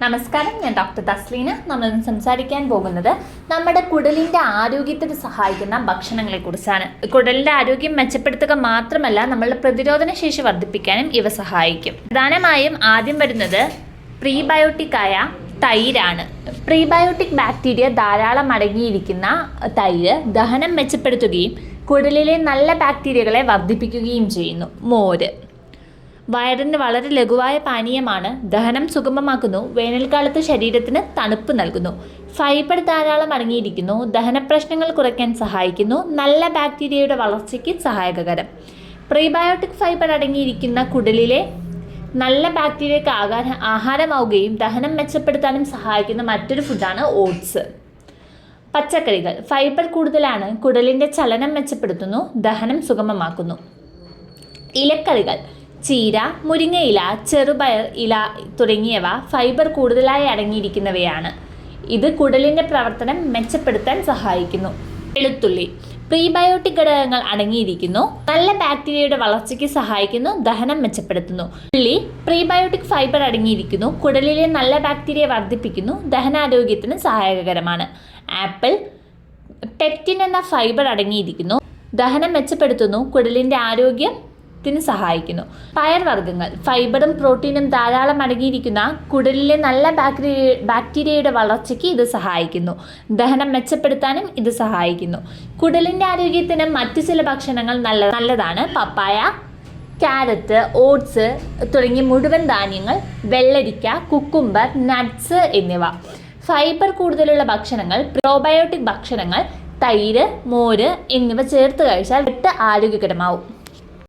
നമസ്കാരം, ഞാൻ ഡോക്ടർ തസ്ലീന. നമ്മൾ സംസാരിക്കാൻ പോകുന്നത് നമ്മുടെ കുടലിൻ്റെ ആരോഗ്യത്തിന് സഹായിക്കുന്ന ഭക്ഷണങ്ങളെക്കുറിച്ചാണ്. കുടലിൻ്റെ ആരോഗ്യം മെച്ചപ്പെടുത്തുക മാത്രമല്ല, നമ്മളുടെ പ്രതിരോധന ശേഷി വർദ്ധിപ്പിക്കാനും ഇവ സഹായിക്കും. പ്രധാനമായും ആദ്യം വരുന്നത് പ്രീബയോട്ടിക്കായ തൈരാണ്. പ്രീബയോട്ടിക് ബാക്ടീരിയ ധാരാളം അടങ്ങിയിരിക്കുന്ന തൈര് ദഹനം മെച്ചപ്പെടുത്തുകയും കുടലിലെ നല്ല ബാക്ടീരിയകളെ വർദ്ധിപ്പിക്കുകയും ചെയ്യുന്നു. മോര് വയറിന് വളരെ ലഘുവായ പാനീയമാണ്. ദഹനം സുഗമമാക്കുന്നു. വേനൽക്കാലത്ത് ശരീരത്തിന് തണുപ്പ് നൽകുന്നു. ഫൈബർ ധാരാളം അടങ്ങിയിരിക്കുന്നു. ദഹന പ്രശ്നങ്ങൾ കുറയ്ക്കാൻ സഹായിക്കുന്നു. നല്ല ബാക്ടീരിയയുടെ വളർച്ചയ്ക്ക് സഹായകരം. പ്രീബയോട്ടിക് ഫൈബർ അടങ്ങിയിരിക്കുന്ന കുടലിലെ നല്ല ബാക്ടീരിയക്ക് ആഹാരമാവുകയും ദഹനം മെച്ചപ്പെടുത്താനും സഹായിക്കുന്ന മറ്റൊരു ഫുഡാണ് ഓട്സ്. പച്ചക്കറികൾ ഫൈബർ കൂടുതലാണ്. കുടലിൻ്റെ ചലനം മെച്ചപ്പെടുത്തുന്നു. ദഹനം സുഗമമാക്കുന്നു. ഇലക്കറികൾ ചീര, മുരിങ്ങയില, ചെറുപയർ ഇല തുടങ്ങിയവ ഫൈബർ കൂടുതലായി അടങ്ങിയിരിക്കുന്നവയാണ്. ഇത് കുടലിൻ്റെ പ്രവർത്തനം മെച്ചപ്പെടുത്താൻ സഹായിക്കുന്നു. വെളുത്തുള്ളി പ്രീബയോട്ടിക് ഘടകങ്ങൾ അടങ്ങിയിരിക്കുന്നു. നല്ല ബാക്ടീരിയയുടെ വളർച്ചയ്ക്ക് സഹായിക്കുന്നു. ദഹനം മെച്ചപ്പെടുത്തുന്നു. ഉള്ളി പ്രീബയോട്ടിക് ഫൈബർ അടങ്ങിയിരിക്കുന്നു. കുടലിലെ നല്ല ബാക്ടീരിയ വർദ്ധിപ്പിക്കുന്നു. ദഹനാരോഗ്യത്തിന് സഹായകരമാണ്. ആപ്പിൾ പെക്റ്റിൻ എന്ന ഫൈബർ അടങ്ങിയിരിക്കുന്നു. ദഹനം മെച്ചപ്പെടുത്തുന്നു. കുടലിൻ്റെ ആരോഗ്യത്തിന് സഹായിക്കുന്നു. പയർവർഗ്ഗങ്ങൾ ഫൈബറും പ്രോട്ടീനും ധാരാളം അടങ്ങിയിരിക്കുന്ന കുടലിലെ നല്ല ബാക്ടീരിയയുടെ വളർച്ചയ്ക്ക് ഇത് സഹായിക്കുന്നു. ദഹനം മെച്ചപ്പെടുത്താനും ഇത് സഹായിക്കുന്നു. കുടലിൻ്റെ ആരോഗ്യത്തിന് മറ്റു ചില ഭക്ഷണങ്ങൾ നല്ലതാണ്. പപ്പായ, ക്യാരറ്റ്, ഓട്സ് തുടങ്ങിയ മുഴുവൻ ധാന്യങ്ങൾ, വെള്ളരിക്ക, കുക്കുംബർ, നട്ട്സ് എന്നിവ. ഫൈബർ കൂടുതലുള്ള ഭക്ഷണങ്ങൾ, പ്രോബയോട്ടിക് ഭക്ഷണങ്ങൾ, തൈര്, മോര് എന്നിവ ചേർത്ത് കഴിച്ചാൽ ആരോഗ്യകരമാവും.